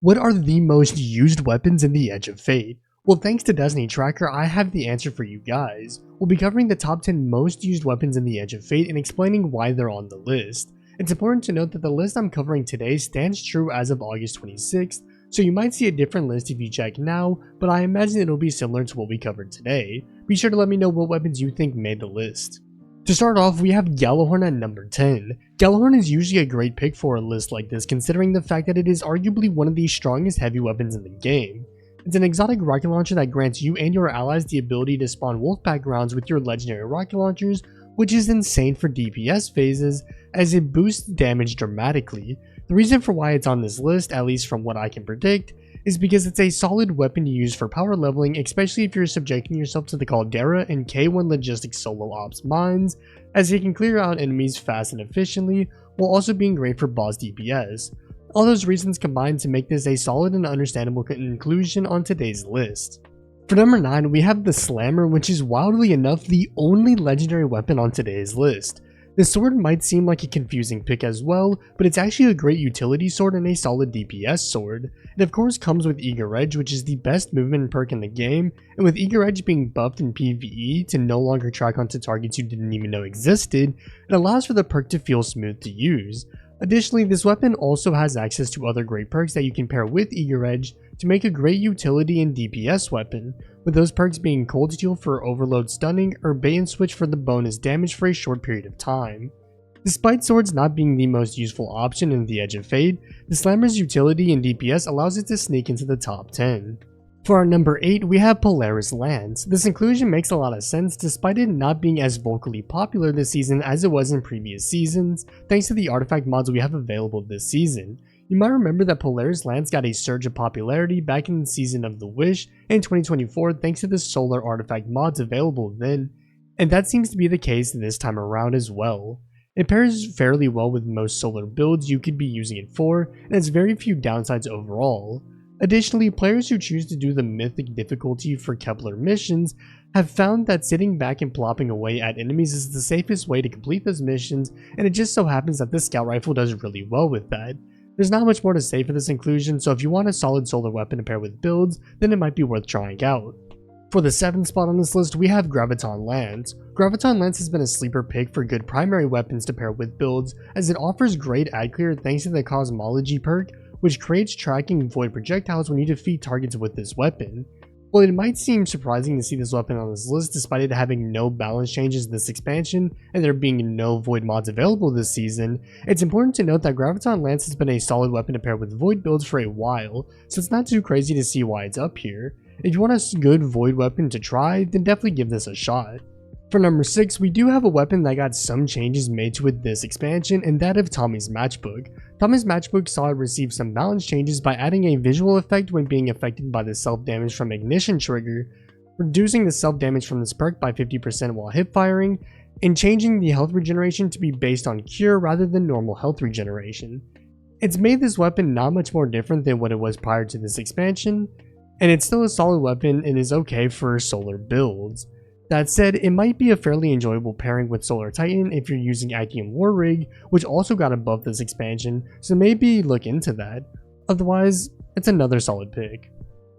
What are the most used weapons in the Edge of Fate? Well, thanks to Destiny Tracker, I have the answer for you guys. We'll be covering the top 10 most used weapons in the Edge of Fate and explaining why they're on the list. It's important to note that the list I'm covering today stands true as of August 26th, so you might see a different list if you check now, but I imagine it'll be similar to what we covered today. Be sure to let me know what weapons you think made the list. To start off, we have Gjallarhorn at number 10. Gjallarhorn is usually a great pick for a list like this, considering the fact that it is arguably one of the strongest heavy weapons in the game. It's an exotic rocket launcher that grants you and your allies the ability to spawn wolfpack rounds with your legendary rocket launchers, which is insane for DPS phases, as it boosts damage dramatically. The reason for why it's on this list, at least from what I can predict, is because it's a solid weapon to use for power leveling, especially if you're subjecting yourself to the Caldera and K1 Logistics solo ops mines, as it can clear out enemies fast and efficiently, while also being great for boss DPS. All those reasons combine to make this a solid and understandable inclusion on today's list. For number 9, we have the Slammer, which is wildly enough the only legendary weapon on today's list. The sword might seem like a confusing pick as well, but it's actually a great utility sword and a solid DPS sword. It of course comes with Eager Edge, which is the best movement perk in the game, and with Eager Edge being buffed in PvE to no longer track onto targets you didn't even know existed, it allows for the perk to feel smooth to use. Additionally, this weapon also has access to other great perks that you can pair with Eager Edge to make a great utility and DPS weapon, with those perks being Cold Steel for overload stunning or Bait and Switch for the bonus damage for a short period of time. Despite swords not being the most useful option in the Edge of Fate, the Slammer's utility and DPS allows it to sneak into the top 10. For our number 8, we have Polaris Lance. This inclusion makes a lot of sense despite it not being as vocally popular this season as it was in previous seasons, thanks to the artifact mods we have available this season. You might remember that Polaris Lance got a surge of popularity back in the season of the Wish in 2024 thanks to the solar artifact mods available then, and that seems to be the case this time around as well. It pairs fairly well with most solar builds you could be using it for, and has very few downsides overall. Additionally, players who choose to do the mythic difficulty for Kepler missions have found that sitting back and plopping away at enemies is the safest way to complete those missions, and it just so happens that this scout rifle does really well with that. There's not much more to say for this inclusion, so if you want a solid solar weapon to pair with builds, then it might be worth trying out. For the 7th spot on this list, we have Graviton Lance. Graviton Lance has been a sleeper pick for good primary weapons to pair with builds, as it offers great ad clear thanks to the Cosmology perk, which creates tracking void projectiles when you defeat targets with this weapon. While it might seem surprising to see this weapon on this list despite it having no balance changes this expansion and there being no void mods available this season, it's important to note that Graviton Lance has been a solid weapon to pair with void builds for a while, so it's not too crazy to see why it's up here. If you want a good void weapon to try, then definitely give this a shot. For number 6, we do have a weapon that got some changes made to it this expansion, and that of Tommy's Matchbook. Tommy's Matchbook saw it receive some balance changes by adding a visual effect when being affected by the self-damage from Ignition trigger, reducing the self-damage from this perk by 50% while hip firing, and changing the health regeneration to be based on cure rather than normal health regeneration. It's made this weapon not much more different than what it was prior to this expansion, and it's still a solid weapon and is okay for solar builds. That said, it might be a fairly enjoyable pairing with Solar Titan if you're using Axiom War Rig, which also got a buff this expansion, so maybe look into that. Otherwise, it's another solid pick.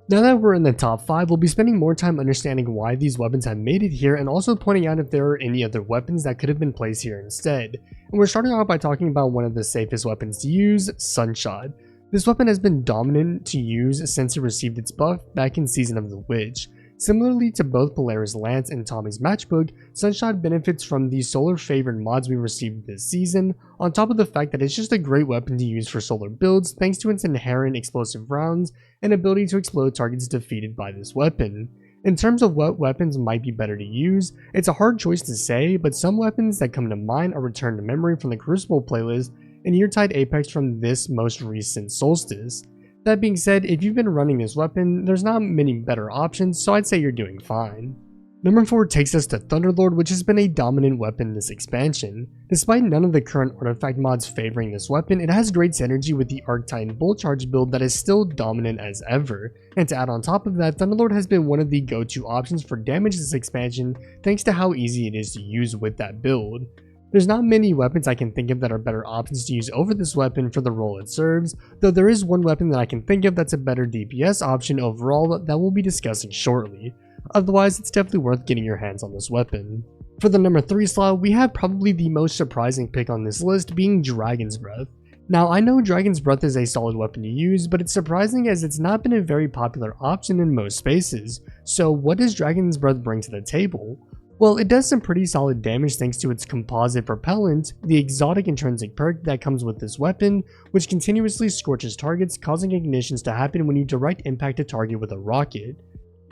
Now that we're in the top 5, we'll be spending more time understanding why these weapons have made it here and also pointing out if there are any other weapons that could have been placed here instead. And we're starting off by talking about one of the safest weapons to use, Sunshot. This weapon has been dominant to use since it received its buff back in Season of the Witch. Similarly to both Polaris Lance and Tommy's Matchbook, Sunshot benefits from the solar favored mods we received this season, on top of the fact that it's just a great weapon to use for solar builds thanks to its inherent explosive rounds and ability to explode targets defeated by this weapon. In terms of what weapons might be better to use, it's a hard choice to say, but some weapons that come to mind are Return to Memory from the Crucible playlist and Eartide Apex from this most recent Solstice. That being said, if you've been running this weapon, there's not many better options, so I'd say you're doing fine. Number 4 takes us to Thunderlord, which has been a dominant weapon this expansion. Despite none of the current artifact mods favoring this weapon, it has great synergy with the Arc Titan Bolt Charge build that is still dominant as ever. And to add on top of that, Thunderlord has been one of the go-to options for damage this expansion thanks to how easy it is to use with that build. There's not many weapons I can think of that are better options to use over this weapon for the role it serves, though there is one weapon that I can think of that's a better DPS option overall that we'll be discussing shortly. Otherwise, it's definitely worth getting your hands on this weapon. For the number 3 slot, we have probably the most surprising pick on this list being Dragon's Breath. Now, I know Dragon's Breath is a solid weapon to use, but it's surprising as it's not been a very popular option in most spaces. So what does Dragon's Breath bring to the table? Well, it does some pretty solid damage thanks to its composite propellant, the exotic intrinsic perk that comes with this weapon, which continuously scorches targets, causing ignitions to happen when you direct impact a target with a rocket.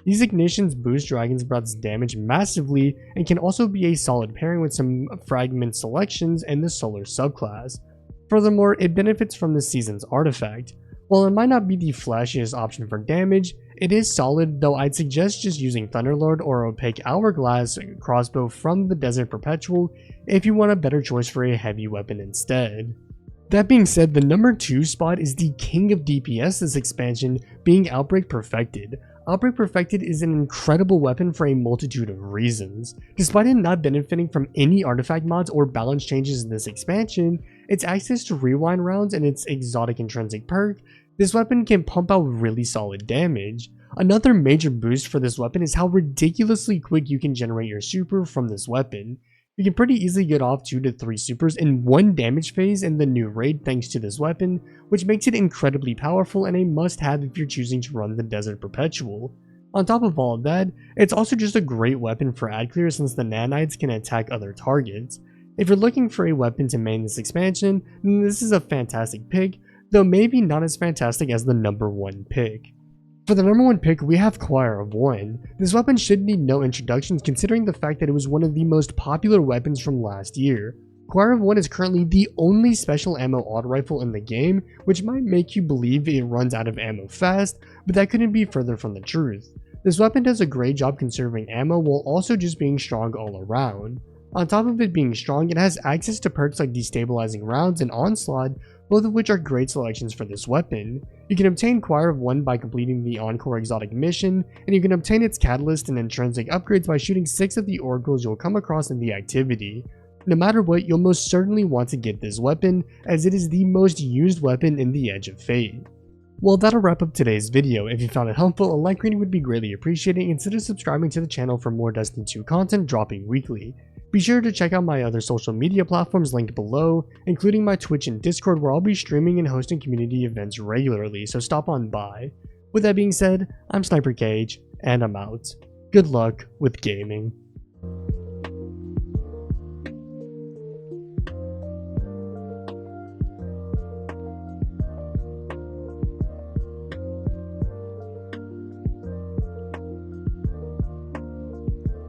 These ignitions boost Dragon's Breath's damage massively and can also be a solid pairing with some fragment selections in the Solar subclass. Furthermore, it benefits from this season's artifact. While it might not be the flashiest option for damage, it is solid, though I'd suggest just using Thunderlord or Opaque Hourglass crossbow from the Desert Perpetual if you want a better choice for a heavy weapon instead. That being said, the number 2 spot is the king of DPS this expansion, being Outbreak Perfected. Outbreak Perfected is an incredible weapon for a multitude of reasons. Despite it not benefiting from any artifact mods or balance changes in this expansion, its access to rewind rounds and its exotic intrinsic perk, this weapon can pump out really solid damage. Another major boost for this weapon is how ridiculously quick you can generate your super from this weapon. You can pretty easily get off 2 to 3 supers in one damage phase in the new raid thanks to this weapon, which makes it incredibly powerful and a must-have if you're choosing to run the Desert Perpetual. On top of all of that, it's also just a great weapon for ad clear since the nanites can attack other targets. If you're looking for a weapon to main this expansion, then this is a fantastic pick, though maybe not as fantastic as the number 1 pick. For the number 1 pick, we have Choir of One. This weapon should need no introductions considering the fact that it was one of the most popular weapons from last year. Choir of One is currently the only special ammo auto rifle in the game, which might make you believe it runs out of ammo fast, but that couldn't be further from the truth. This weapon does a great job conserving ammo while also just being strong all around. On top of it being strong, it has access to perks like Destabilizing Rounds and Onslaught, both of which are great selections for this weapon. You can obtain Choir of One by completing the Encore Exotic mission, and you can obtain its catalyst and intrinsic upgrades by shooting 6 of the oracles you'll come across in the activity. No matter what, you'll most certainly want to get this weapon, as it is the most used weapon in the Edge of Fate. Well, that'll wrap up today's video. If you found it helpful, a like rating would be greatly appreciated, and consider subscribing to the channel for more Destiny 2 content dropping weekly. Be sure to check out my other social media platforms linked below, including my Twitch and Discord where I'll be streaming and hosting community events regularly, so stop on by. With that being said, I'm SniperKH, and I'm out. Good luck with gaming.